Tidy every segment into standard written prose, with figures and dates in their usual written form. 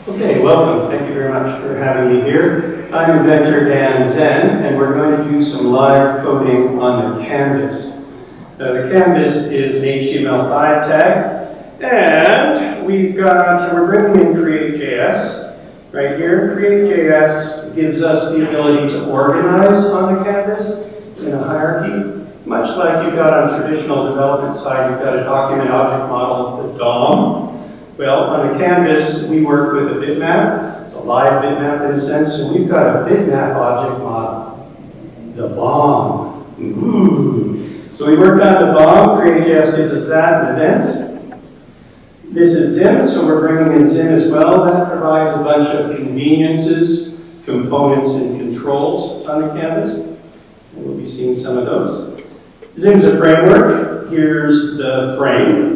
Okay, welcome. Thank you very much for having me here. I'm inventor Dan Zen, and we're going to do some live coding on the canvas. The canvas is an HTML5 tag, and we're bringing in create.js right here. Create.js gives us the ability to organize on the canvas in a hierarchy. Much like you've got on traditional development side, you've got a document object model, the DOM. Well, on the canvas, we work with a bitmap. It's a live bitmap in a sense, so we've got a bitmap object model, the BOM. Ooh. So we worked on the BOM. Create.js gives us that, an event. This is ZIM, so we're bringing in ZIM as well. That provides a bunch of conveniences, components, and controls on the canvas. And we'll be seeing some of those. ZIM's a framework. Here's the frame.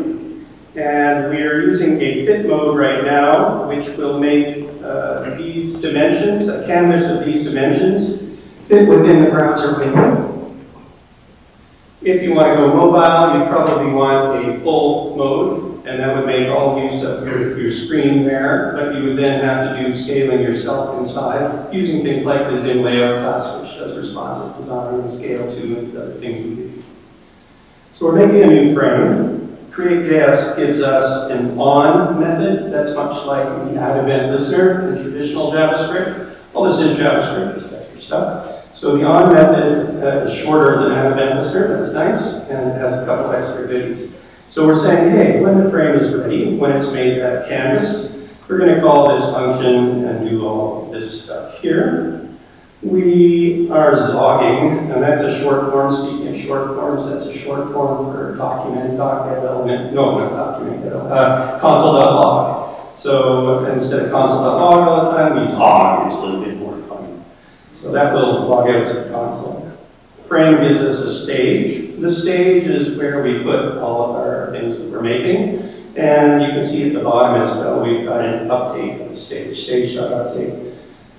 And we are using a fit mode right now, which will make these dimensions, a canvas of these dimensions, fit within the browser window. If you want to go mobile, you probably want a full mode, and that would make all use of your screen there, but you would then have to do scaling yourself inside, using things like the ZIM layout class, which does responsive design and scale to and other things we do. So we're making a new frame. Create.js gives us an on method. That's much like the add event listener in traditional JavaScript. All this is JavaScript, just extra stuff. So the on method is shorter than add event listener. That's nice, and it has a couple extra goodies. So we're saying, hey, when the frame is ready, when it's made that canvas, we're going to call this function and do all this stuff here. We are zogging, and that's a short form. Speaking of short forms, that's a short form for document.getElement. No, not document, console.log. So instead of console.log all the time, we zog. It's a little bit more fun. So that will log out to the console. Frame gives us a stage. The stage is where we put all of our things that we're making. And you can see at the bottom as well, we've got an update of the stage, stage.update.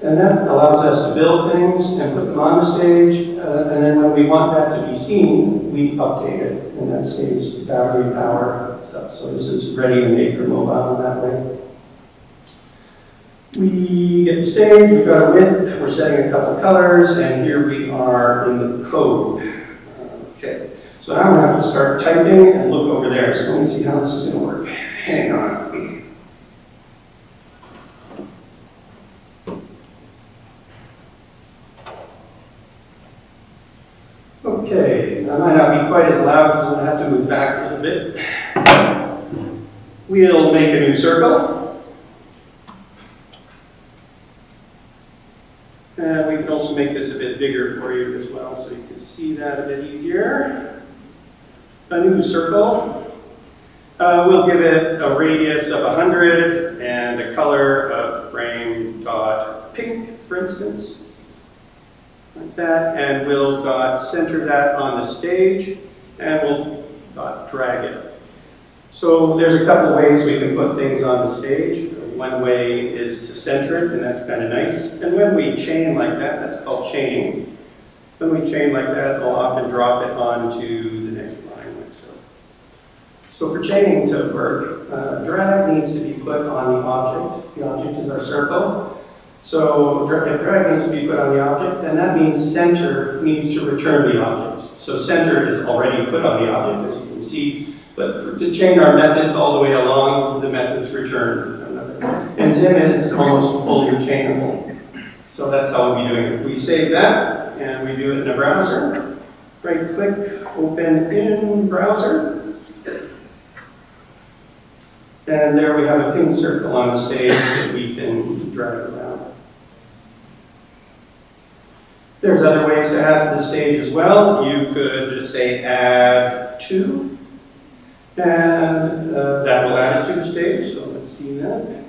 And that allows us to build things and put them on the stage, and then when we want that to be seen, we update it, and that saves battery power and stuff. So this is ready and made for mobile in that way. We get the stage, we've got a width, we're setting a couple colors, and here we are in the code. Okay, so now I'm going to have to start typing and look over there. So let me see how this is going to work. Hang on. Okay, that might not be quite as loud because we'll have to move back a little bit. We'll make a new circle. And we can also make this a bit bigger for you as well so you can see that a bit easier. A new circle. We'll give it a radius of 100 and a color of frame.pink, for instance. Like that, and we'll center that on the stage, and we'll drag it. So there's a couple ways we can put things on the stage. One way is to center it, and that's kind of nice. And when we chain like that, that's called chaining. When we chain like that, we'll often drop it onto the next line, like so. So for chaining to work, drag needs to be put on the object. The object is our circle. So if drag needs to be put on the object, then that means center needs to return the object. So center is already put on the object, as you can see, but to chain our methods all the way along, the methods return another. And ZIM is almost fully chainable. So that's how we'll be doing it. We save that, and we do it in a browser. Right click, open in browser. And there we have a pink circle on the stage that we can drag around. There's other ways to add to the stage as well. You could just say add to, and that will add it to the stage. So let's see that.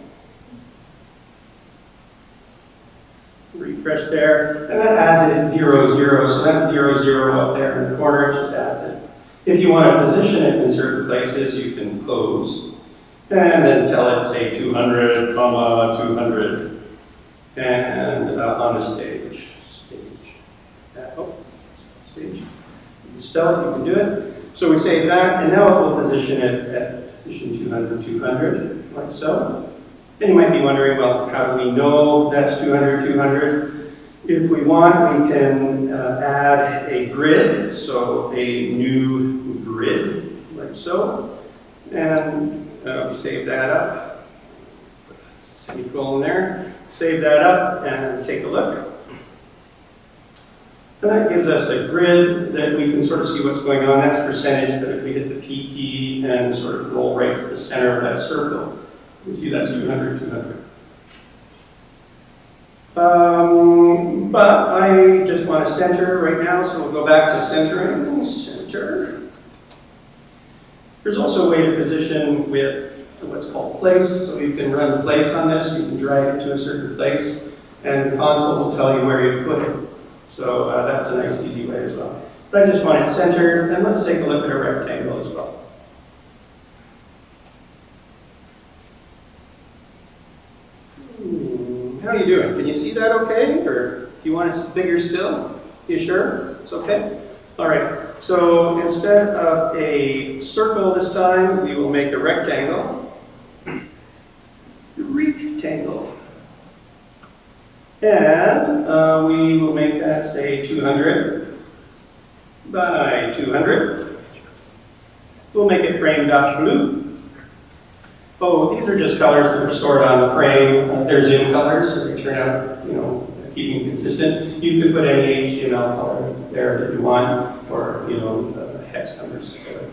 Refresh there, and that adds it at 0, 0. So that's 0, 0 up there in the corner. It just adds it. If you want to position it in certain places, you can close, and then tell it, say 200, 200, and on the stage. Stage. You can spell it, you can do it. So we save that, and now it will position it at position 200, 200, like so. And you might be wondering, well, how do we know that's 200, 200? If we want, we can add a grid, so a new grid, like so. And we save that up, semicolon there, save that up and take a look. And that gives us a grid that we can sort of see what's going on. That's percentage, but if we hit the P key and sort of roll right to the center of that circle, you can see that's 200, 200. But I just want to center right now, so we'll go back to centering. Center. There's also a way to position with what's called place, so you can run place on this, you can drag it to a certain place, and the console will tell you where you put it. So that's a nice, easy way as well. But I just want it centered, and let's take a look at a rectangle as well. How are you doing? Can you see that okay? Or do you want it bigger still? You sure? It's okay? All right. So instead of a circle this time, we will make a rectangle. Rectangle. And we will make that, say, 200 by 200. We'll make it frame.blue. Oh, these are just colors that are stored on the frame. They're ZIM colors, so they turn out, you know, keeping consistent. You could put any HTML color there that you want, or, you know, hex numbers, etc.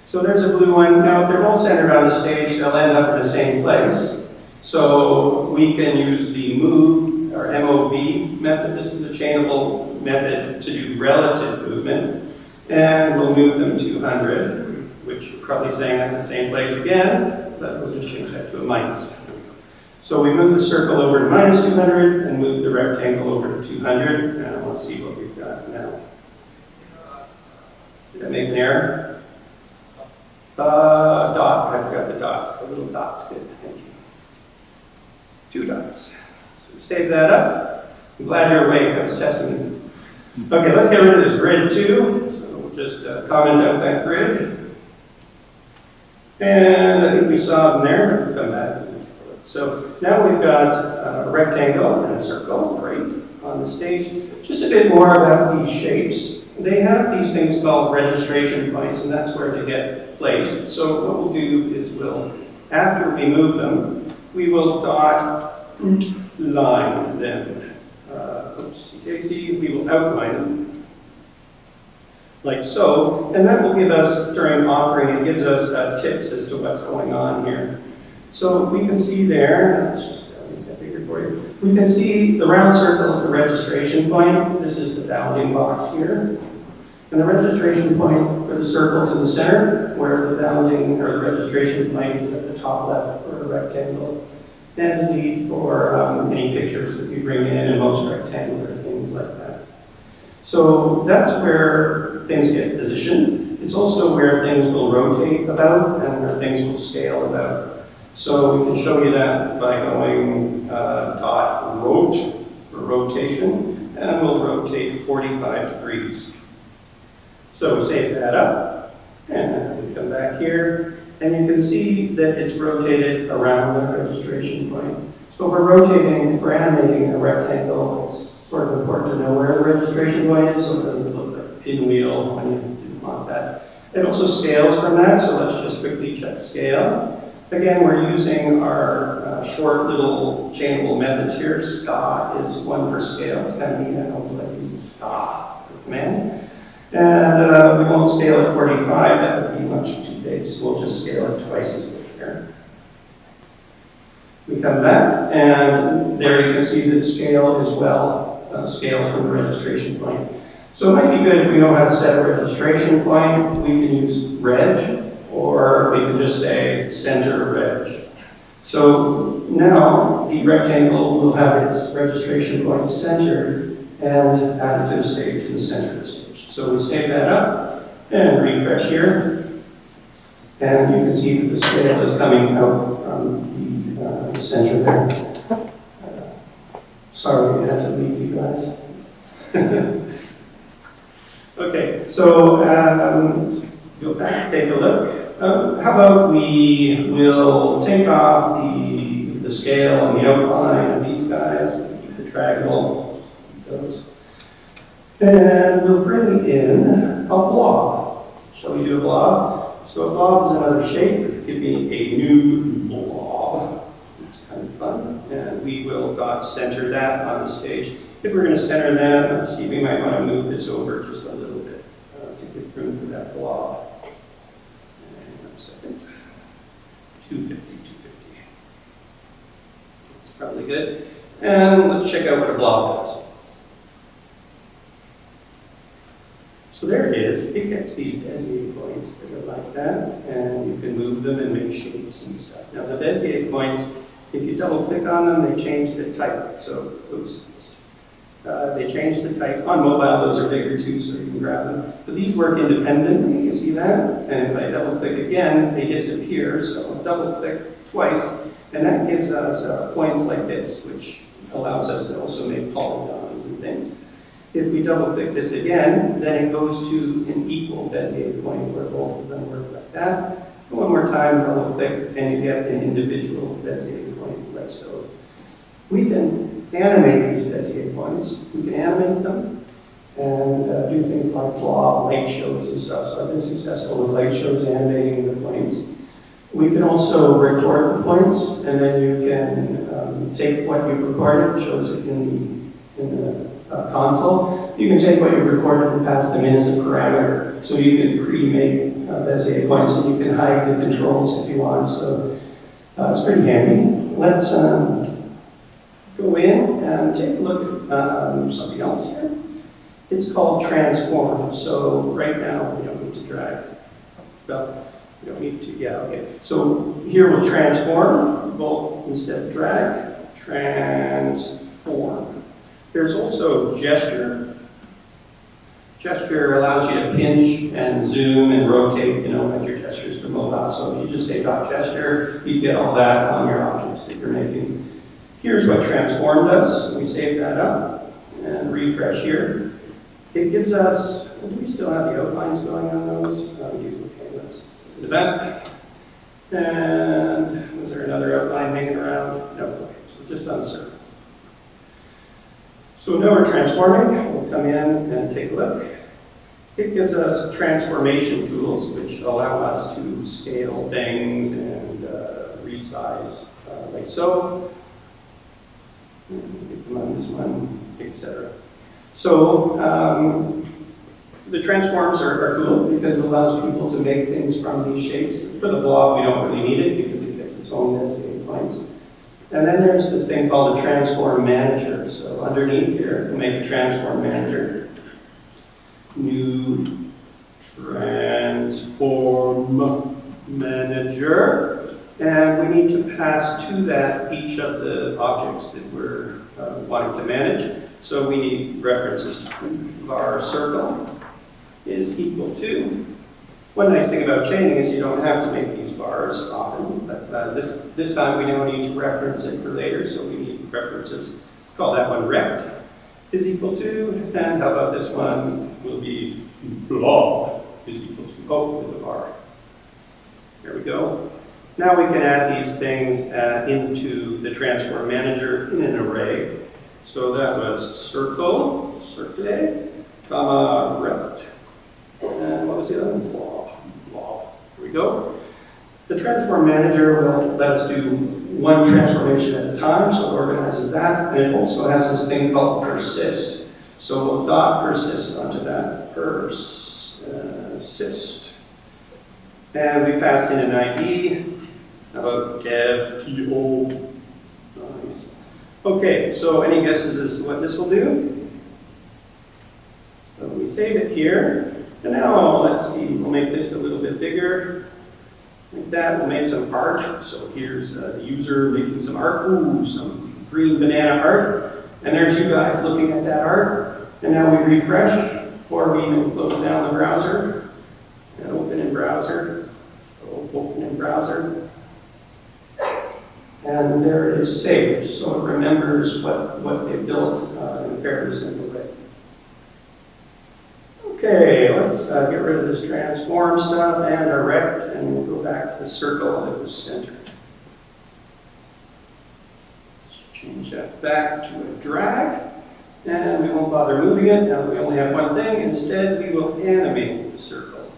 So there's a blue one. Now, if they're all centered on the stage, they'll end up in the same place. So we can use the move, or MOV method. This is a chainable method to do relative movement. And we'll move them 200, which you're probably saying that's the same place again. But we'll just change that to a minus. So we move the circle over to minus 200 and move the rectangle over to 200. And let's see what we've got now. Did I make an error? Dot. I forgot the dots. The little dots. Good. Thank you. 2 dots. So we save that up. I'm glad you're awake. I was testing it. Okay, let's get rid of this grid too. So we'll just comment out that grid. And I think we saw them there, but we'll come back. So now we've got a rectangle and a circle, right, on the stage. Just a bit more about these shapes. They have these things called registration points, and that's where they get placed. So what we'll do is after we move them, we will dot line them. We will outline them. Like so, and that will give us, during authoring, it gives us tips as to what's going on here. So we can see there, let's just make that bigger for you. We can see the round circle is the registration point. This is the bounding box here. And the registration point for the circle's in the center, where the bounding or the registration point is at the top left for a rectangle. And indeed for any pictures that you bring in and most rectangular things like that. So that's where things get positioned. It's also where things will rotate about and where things will scale about. So we can show you that by going dot rot for rotation, and we'll rotate 45 degrees. So we save that up, and we come back here, and you can see that it's rotated around the registration point. So if if we're animating a rectangle, it's sort of important to know where the registration point is so it doesn't look like a pinwheel when you didn't want that. It also scales from that, so let's just quickly check scale. Again, we're using our short little chainable methods here. SCA is one for scale. It's kind of neat. I always like using SCA for command. And we won't scale at 45. That would be much too big, so we'll just scale it twice as big here. We come back, and there you can see the scale as well. Scale from the registration point. So it might be good if we know how to set a registration point. We can use reg, or we can just say center reg. So now the rectangle will have its registration point centered and added to the stage in the center of the stage. So we save that up and refresh here. And you can see that the scale is coming out from the center there. Sorry, we had to leave you guys. Okay, so let's go back, take a look. How about we will take off the the scale and the outline of these guys. Keep the draggle, those. And we'll bring in a blob. Shall we do a blob? So a blob is another shape. Give me a new blob. It's kind of fun. And we will dot center that on the stage. If we're going to center that, let's see, we might want to move this over just a little bit to give room for that blob. And 1 second. 250, 250. It's probably good. And let's check out what a blob does. So there it is. It gets these Bezier points that are like that, and you can move them and make shapes and stuff. Now the Bezier points, if you double click on them, they change the type. So oops, they change the type. On mobile, those are bigger too, so you can grab them. But these work independently, you see that? And if I double click again, they disappear. So I'll double click twice, and that gives us points like this, which allows us to also make polygons and things. If we double click this again, then it goes to an equal Bezier point where both of them work like that. And one more time, double click, and you get an individual Bezier point like so. We can animate these Bezier points. We can animate them and do things like blob light shows and stuff. So I've been successful with light shows animating the points. We can also record the points, and then you can take what you've recorded, shows it in the console. You can take what you've recorded and pass them in as a parameter. So you can pre-make Bezier points, and you can hide the controls if you want. So it's pretty handy. Let's go in and take a look at something else here. It's called transform. So right now, we don't need to drag. Well, we don't need to, yeah, okay. So here we'll transform, both instead of drag, transform. There's also gesture. Gesture allows you to pinch and zoom and rotate, like your gestures for mobile. So if you just say dot gesture, you get all that on your objects that you're making. Here's what transform does. We save that up and refresh here. It gives us, do we still have the outlines going on those? We do. Okay, let's do that. And was there another outline hanging around? No, okay, so just on the circle. So now we're transforming. We'll come in and take a look. It gives us transformation tools, which allow us to scale things and resize like so. Get them on this one, etc. So the transforms are cool because it allows people to make things from these shapes. For the blob, we don't really need it because it gets its own Bezier points. And then there's this thing called a transform manager. So underneath here, we'll make a transform manager. New transform manager. And we need to pass to that each of the objects that we're wanting to manage. So we need references to var circle is equal to. One nice thing about chaining is you don't have to make these bars often, but this time we don't need to reference it for later, so we need references. Call that one rect is equal to, and how about this one will be blob is equal to, with a bar. There we go. Now we can add these things into the transform manager in an array. So that was circle, comma, rect. And what was the other one? Blob. Here we go. The transform manager will let us do one transformation at a time, so it organizes that. And it also has this thing called persist. So we'll dot persist onto that. Persist. And we passed in an ID. How about DevTO? Nice. Okay, so any guesses as to what this will do? So we save it here. And now let's see, we'll make this a little bit bigger. Like that, we'll make some art. So here's the user making some art. Ooh, some green banana art. And there's you guys looking at that art. And now we refresh, or we even close down the browser. And open in browser. Open in browser. And there it is saved. So it remembers what they built in a fairly simple way. Okay, let's get rid of this transform stuff and our rect, and we'll go back to the circle that was centered. change that back to a drag. And we won't bother moving it. Now we only have one thing. Instead, we will animate the circle.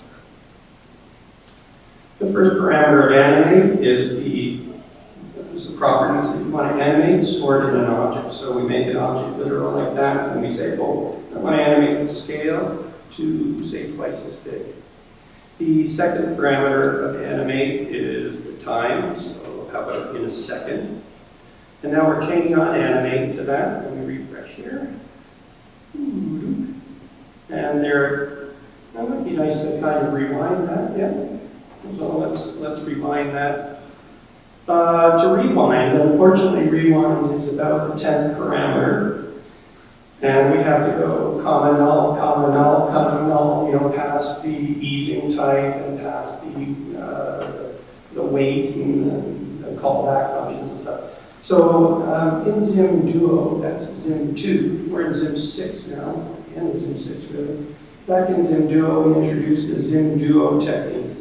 The first parameter of animate is the properties that you want to animate stored in an object. So we make an object literal like that, and we say, oh, I want to animate the scale to, say, twice as big. The second parameter of animate is the time. So how about in a second? And now we're changing on animate to that. Let me refresh here. And there, that might be nice to kind of rewind that, yeah. So let's rewind that. To rewind, unfortunately, rewind is about the 10th parameter. And we have to go comma null, comma null, comma null, you know, past the easing type and past the weight and the callback functions and stuff. So in ZIMduo, that's ZIM2, we're in ZIM6 now, and ZIM6 really. Back in ZIMduo, we introduced the ZIMduo technique.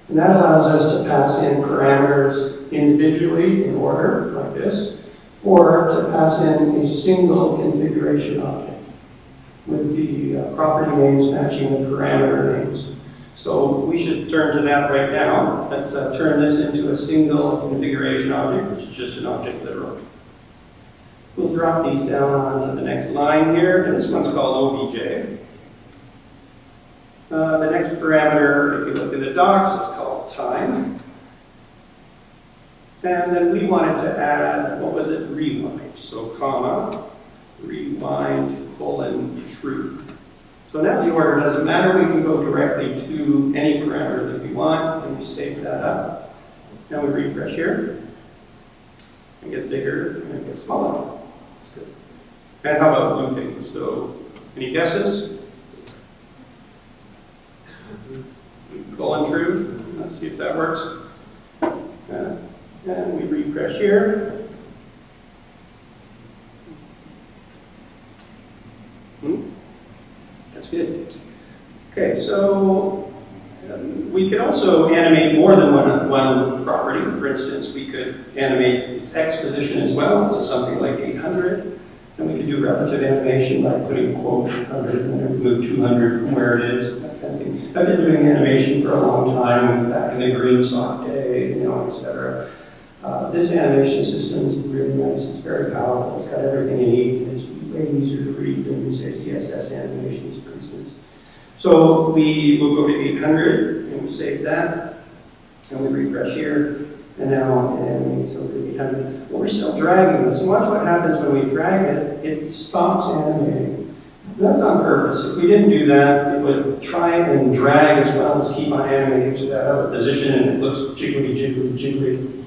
And that allows us to pass in parameters individually in order, like this, or to pass in a single configuration object with the property names matching the parameter names. So we should turn to that right now. Let's turn this into a single configuration object, which is just an object literal. We'll drop these down onto the next line here, and this one's called obj. The next parameter, if you look in the docs, it's called time. And then we wanted to add, what was it, rewind. So comma, rewind, colon, true. So now the order doesn't matter. We can go directly to any parameter that we want, and we save that up. Now we refresh here. It gets bigger, and it gets smaller. That's good. And how about looping? So, any guesses? Colon true. Let's see if that works. And we refresh here. That's good. Okay, so we could also animate more than one property. For instance, we could animate its x position as well, so something like 800. And we could do relative animation by putting quote 100 and then remove 200 from where it is. That kind of thing. I've been doing animation for a long time, back in the green sock day, you know, etc. This animation system is really nice. It's very powerful. It's got everything you need. It's way easier to read than, say, CSS animations, for instance. So we will go to 800 and we save that, and we refresh here. And now it animates over 800. But we're still dragging this. And watch what happens when we drag it. It stops animating. And that's on purpose. If we didn't do that, it would try and drag as well as keep on animating to that other position, and it looks jiggly, jiggly, jiggly.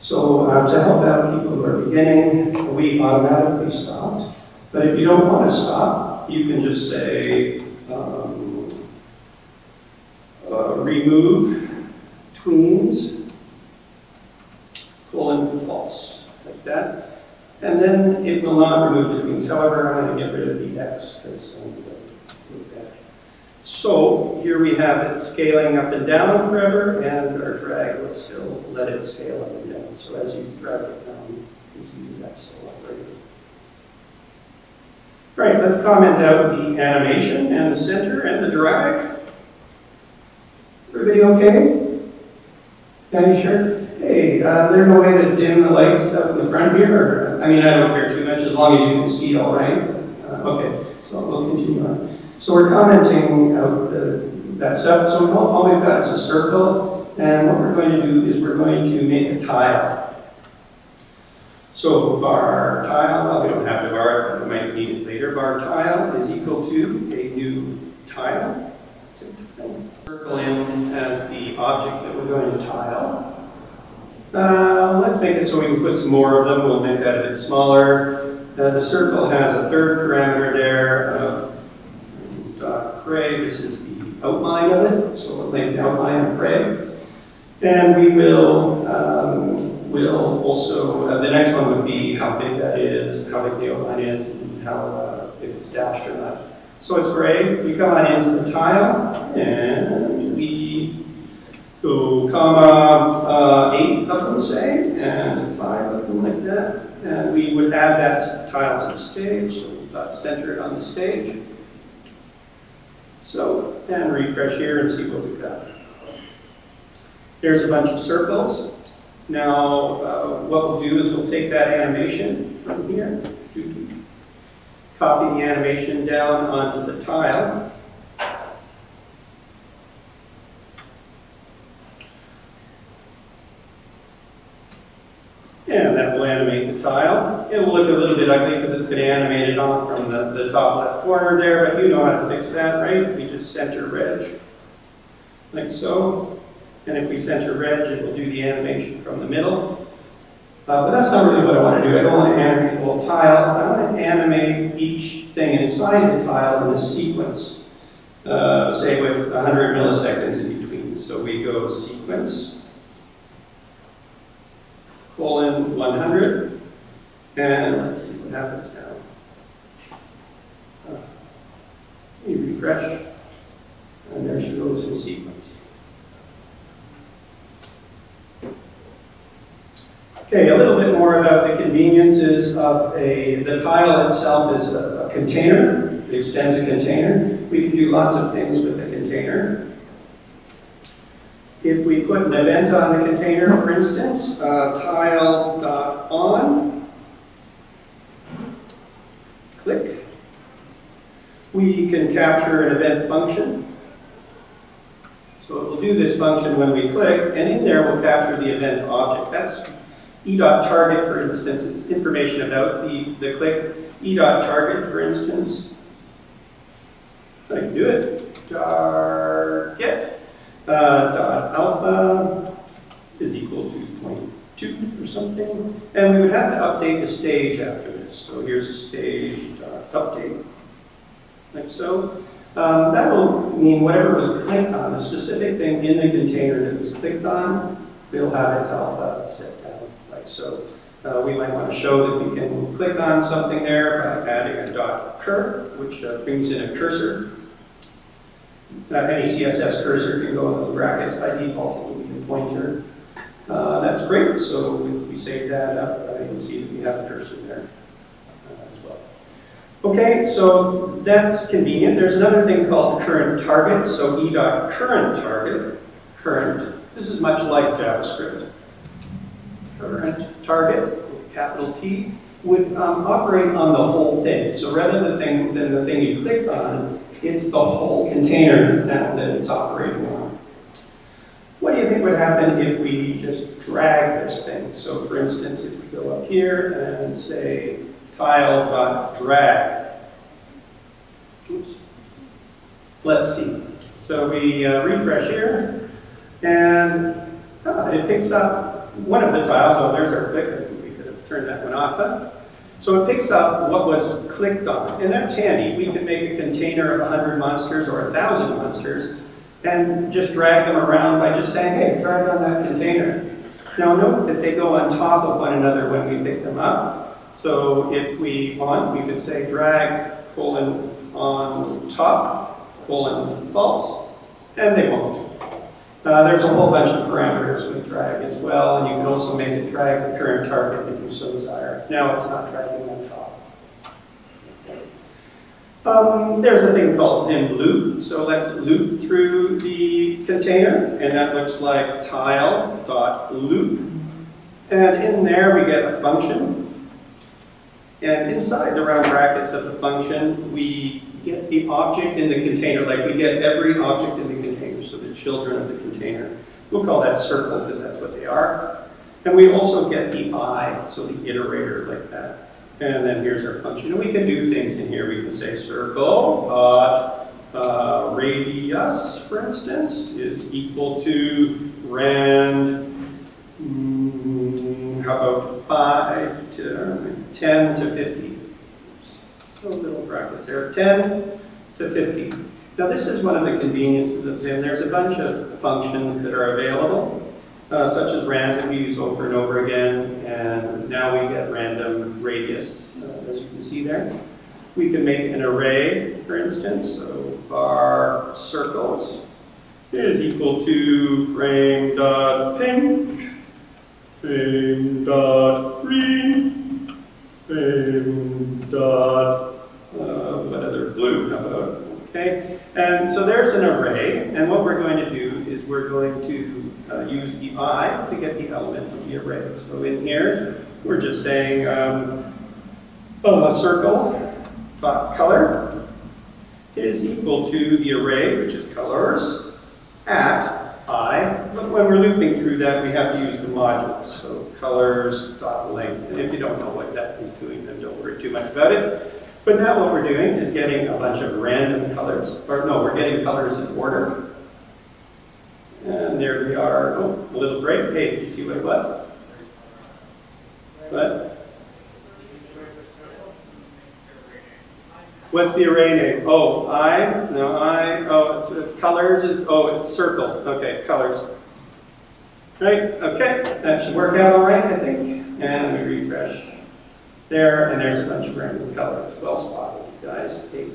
So to help out people who are beginning, we automatically stopped. But if you don't want to stop, you can just say remove tweens, colon false, like that. And then it will not remove the tweens. However, I'm going to get rid of the x because I'm going to move that. So here we have it scaling up and down forever, and our drag will still let it scale up and down. So as you drag it down, you can see that's still operating. All right, let's comment out the animation and the center and the drag. Everybody okay? Yeah, you sure? Hey, there's no way to dim the lights up in the front here? Or, I mean, I don't care too much as long as you can see all right. Okay, so we'll continue on. So we're commenting out that stuff. So all we've got is a circle, and what we're going to do is we're going to make a tile. So var tile, well, we don't have to var it, but we might need it later. Var tile is equal to a new tile. Circle in as the object that we're going to tile. Let's make it so we can put some more of them. We'll make that a bit smaller. The circle has a third parameter there of gray. This is the outline of it. So we'll make the outline of gray. And we will also, the next one would be how big that is, how big the outline is, and how if it's dashed or not. So it's gray. We come on into the tile, and we go comma 8 of them, say, and 5 of them like that. And we to add that tile to the stage, so we'll center it on the stage. So, and refresh here and see what we've got. There's a bunch of circles. Now, what we'll do is we'll take that animation from here, copy the animation down onto the tile. And that will animate the tile. It will look a little bit ugly because it's going to animate it off from the top left corner there, but you know how to fix that, right? We just center reg, like so. And if we center reg, it will do the animation from the middle. But that's not really what I want to do. I don't want to animate the whole tile. I want to animate each thing inside the tile in a sequence, say with 100 milliseconds in between. So we go sequence, colon 100, and let's see what happens now. We refresh, and there she goes in sequence. Okay, a little bit more about the conveniences of the tile itself is a container. It extends a container. We can do lots of things with a container. If we put an event on the container, for instance, tile.on, click, we can capture an event function. So it will do this function when we click, and in there we'll capture the event object. That's e.target, for instance. It's information about the click. E.target, for instance. I can do it. Target. Alpha is equal to 0.2 or something. And we would have to update the stage after this. So here's a stage update, like so. That will mean whatever was clicked on, the specific thing in the container that was clicked on, will have its alpha set down, like so. We might want to show that we can click on something there by adding a .cur, which brings in a cursor. Any CSS cursor can go in those brackets by default, it will be a pointer. That's great, so we save that up, you can see that we have a cursor there as well. Okay, so that's convenient. There's another thing called current target, so e.current target, current, this is much like JavaScript. Current target, capital T, would operate on the whole thing. So rather than the thing you clicked on, it's the whole container now that it's operating on. What do you think would happen if we just drag this thing? So for instance, if we go up here and say tile.drag. Oops. Let's see. So we refresh here, and it picks up one of the tiles. Oh, there's our click. I think we could have turned that one off. So it picks up what was clicked on, and that's handy. We can make a container of 100 monsters or 1,000 monsters and just drag them around by just saying, hey, drag on that container. Now note that they go on top of one another when we pick them up. So if we want, we could say drag colon on top, colon false, and they won't. There's a whole bunch of parameters with drag as well, and you can also make it drag the current target if you so desire. Now it's not dragging on top. There's a thing called ZIM loop, so let's loop through the container, and that looks like tile.loop. And in there we get a function, and inside the round brackets of the function we get the object in the container, like we get every object in the container, so the children of the container. We'll call that circle because that's what they are. And we also get the I, so the iterator like that. And then here's our function. And we can do things in here. We can say circle dot radius, for instance, is equal to rand, how about 5 to 10 to 50. Those little brackets there, 10 to 50. Now this is one of the conveniences of ZIM. There's a bunch of functions that are available, such as rand that we use over and over again, and now we get random radius, as you can see there. We can make an array, for instance, so var circles is equal to frame.pink, frame.green, frame dot, what other, blue, how about, okay? And so there's an array, and what we're going to do is we're going to use the I to get the element of the array. So in here, we're just saying, a circle dot color is equal to the array, which is colors, at I, but when we're looping through that, we have to use the modules. So colors dot length. And if you don't know what that is doing, then don't worry too much about it. But now what we're doing is getting a bunch of random colors. Or no, we're getting colors in order. And there we are. Oh, a little break. Hey, did you see what it was? What? What's the array name? Oh, it's colors is, it's circles. Okay, colors. Right, okay, that should work out all right, I think. And let me refresh. There, and there's a bunch of random colors. Well spotted, guys, A+.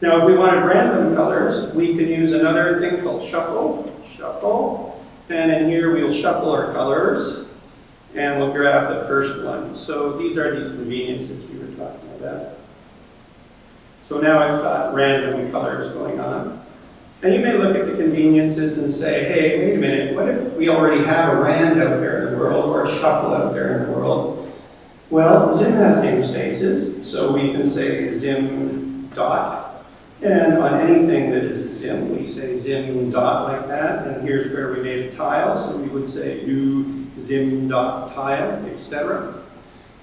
Now, if we wanted random colors, we could use another thing called shuffle. Shuffle. And in here, we'll shuffle our colors, and we'll grab the first one. So these are these conveniences we were talking about. So now it's got random colors going on. And you may look at the conveniences and say, hey, wait a minute, what if we already have a rand out there in the world or a shuffle out there in the world? Well, Zim has namespaces, so we can say Zim dot. And on anything that is Zim, we say Zim dot like that. And here's where we made a tile, so we would say new Zim dot tile, etc.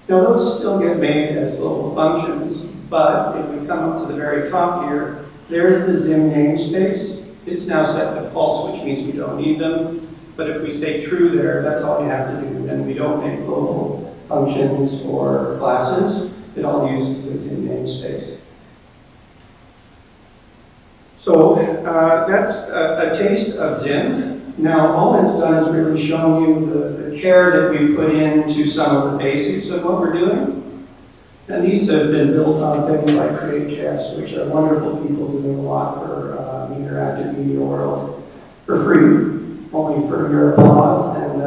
Now those still get made as global functions, but if we come up to the very top here, there's the Zim namespace. It's now set to false, which means we don't need them. But if we say true there, that's all you have to do. And we don't make global functions or classes. It all uses the Zim namespace. So that's a taste of Zim. Now, all it's done is really shown you the care that we put into some of the basics of what we're doing. And these have been built on things like Create.js, which are wonderful people doing a lot for the interactive media world for free, only for your applause and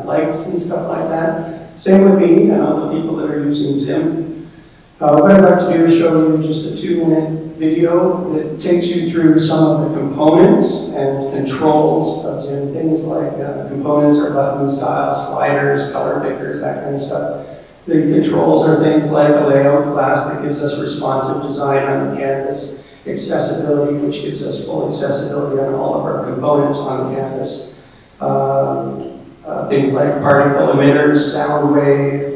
likes and stuff like that. Same with me and all the people that are using Zim. What I'd like to do is show you just a 2-minute video that takes you through some of the components and controls of Zim. Things like components are buttons, dials, sliders, color pickers, that kind of stuff. The controls are things like a layout class that gives us responsive design on the canvas, accessibility, which gives us full accessibility on all of our components on the canvas, things like particle emitters, sound wave,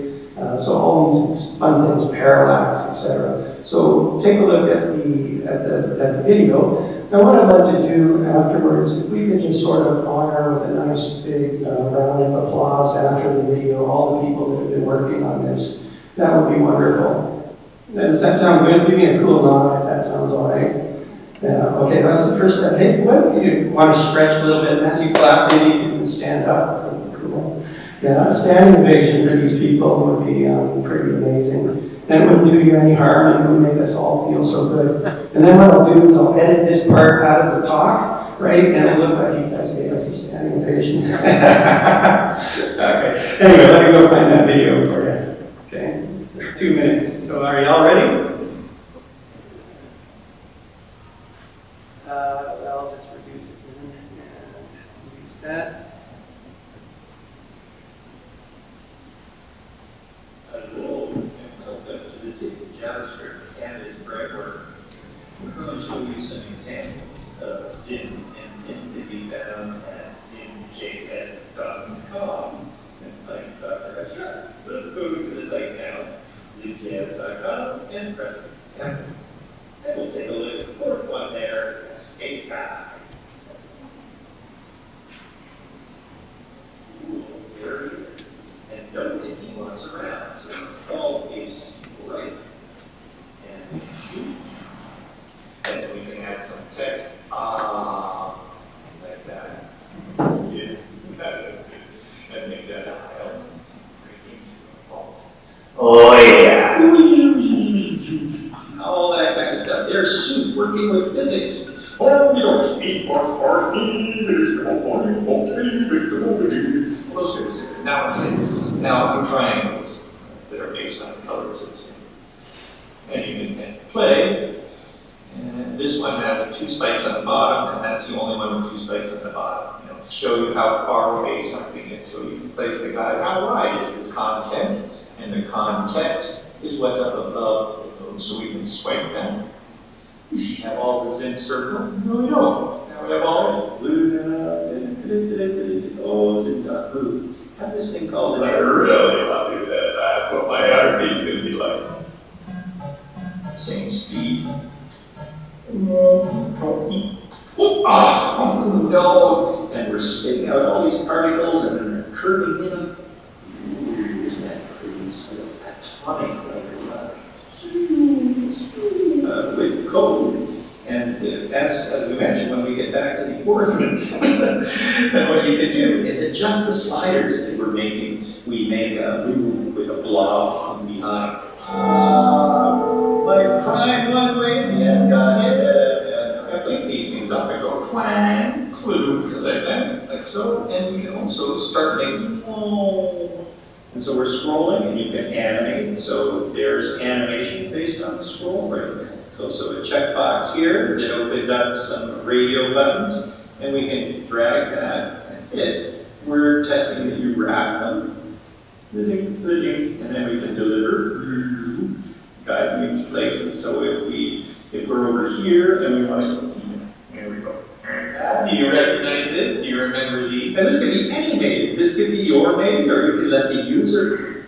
so all these fun things, parallax, etc. So take a look at the video. Now what I'd like to do afterwards, if we could just sort of honor with a nice big round of applause after the video, all the people that have been working on this, that would be wonderful. Does that sound good? Give me a cool nod if that sounds all right. Yeah, okay, that's the first step. Hey, what if you want to stretch a little bit, and as you clap, maybe you can stand up. Cool. Yeah, a standing ovation for these people would be pretty amazing. And it wouldn't do you any harm, and it would make us all feel so good. And then what I'll do is I'll edit this part out of the talk, right? And it'll look like you guys gave us a standing ovation. Okay. Anyway, let me go find that video for you. Okay. It's 2 minutes. So are y'all ready? I'll just reduce it and reduce that. JavaScript canvas framework. We're going to show you some examples of Zim, and Zim can be found at ZIMjs.com. Let's go to the site now, ZIMjs.com, and press examples. And we'll take a look at the fourth one there, Space Guy. Ooh, there he is. And note that he walks around, so it's called a sprite. And shoot. And then we can add some text. Like that. Yes, that is good. And make that helps. Oh yeah. All that kind of stuff. They're soup working with physics. Oh, we don't need phosphorus. Those guys. Now I'm triangles that are based on colors. far away something is. So you can place the guide. How wide is this content? And the content is what's up above. So we can swipe that. We have all the Zim circle. No, we don't. Now we have all this blue. Oh, Zim.blue. Have this thing called an error. Really love to do that. That's what my RP is going to be like. Same speed. Oh no! And we're spitting out all these particles and then they're curving in them. Ooh, isn't that pretty? Sort of atomic like with code. And as we mentioned, when we get back to the ornament, then what you can do is adjust the sliders that we're making. We make a blue with a blob behind. Like prime one way at the end, got it. I flick these things up and go twang, clue, like that, like so. And we can also start making and so we're scrolling and you can animate. So there's animation based on the scroll right there. So a checkbox here that opened up some radio buttons, and we can drag that and hit. We're testing that you wrap them, and then we can deliver. Guide me to places. So if we're over here and we want to go, there we go. Do you recognize this? Do you remember these? And this could be any maze. This could be your maze, or you could let the user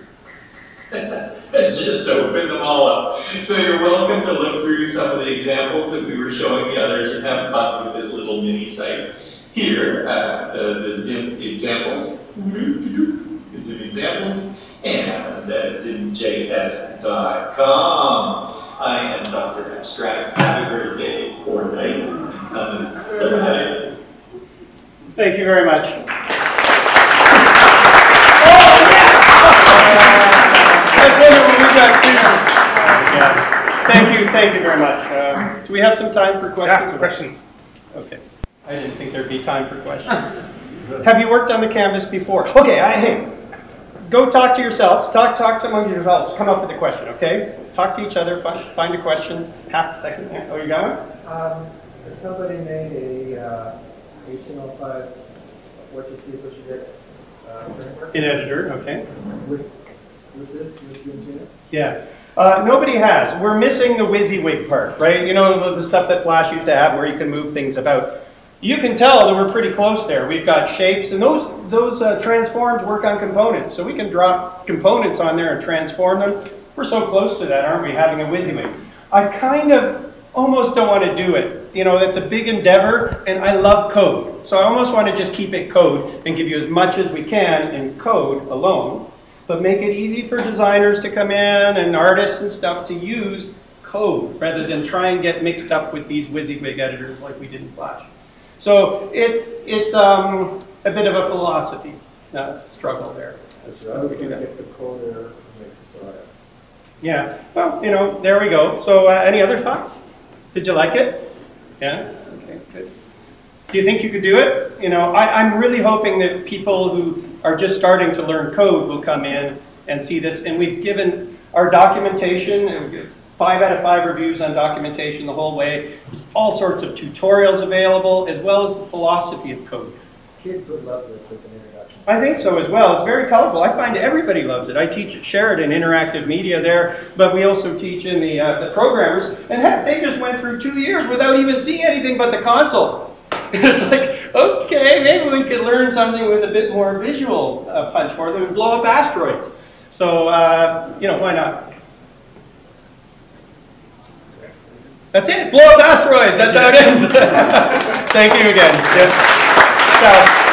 just open them all up. So you're welcome to look through some of the examples that we were showing the others and have fun with this little mini site here, the Zim examples. The Zim examples. And that's ZIMjs.com. I am Dr. Abstract. Happy birthday, Fortnite. Thank you very much. Thank you very much. Do we have some time for questions? Yeah, questions. Okay. I didn't think there'd be time for questions. Have you worked on the canvas before? Okay, hey, go talk to yourselves. Talk among yourselves. Come up with a question, okay? Talk to each other. Find a question. Half a second. Oh, you got one? Somebody made a HTML5 what you see, what you get framework. In editor, okay. With this, with ZIMjs? Yeah. Nobody has. We're missing the WYSIWYG part, right? You know, the stuff that Flash used to have where you can move things about. You can tell that we're pretty close there. We've got shapes, and those transforms work on components. So we can drop components on there and transform them. We're so close to that, aren't we, having a WYSIWYG? I kind of almost don't want to do it. You know, it's a big endeavor, and I love code. So I almost want to just keep it code and give you as much as we can in code alone, but make it easy for designers to come in and artists and stuff to use code rather than try and get mixed up with these WYSIWYG editors like we did in Flash. So it's a bit of a philosophy struggle there. That's right. I was going to get the code error. Yeah, well, you know, there we go. So any other thoughts? Did you like it? Yeah? Okay, good. Do you think you could do it? You know, I'm really hoping that people who are just starting to learn code will come in and see this. And we've given our documentation, and we get 5 out of 5 reviews on documentation the whole way. There's all sorts of tutorials available, as well as the philosophy of code. Kids would love this as an introduction. I think so as well. It's very colorful. I find everybody loves it. I teach at Sheridan Interactive Media there, but we also teach in the programmers. And heck, they just went through 2 years without even seeing anything but the console. It's like, okay, maybe we could learn something with a bit more visual punch for them and blow up asteroids. So, you know, why not? That's it. Blow up asteroids. That's how it ends. Thank you again. Ciao.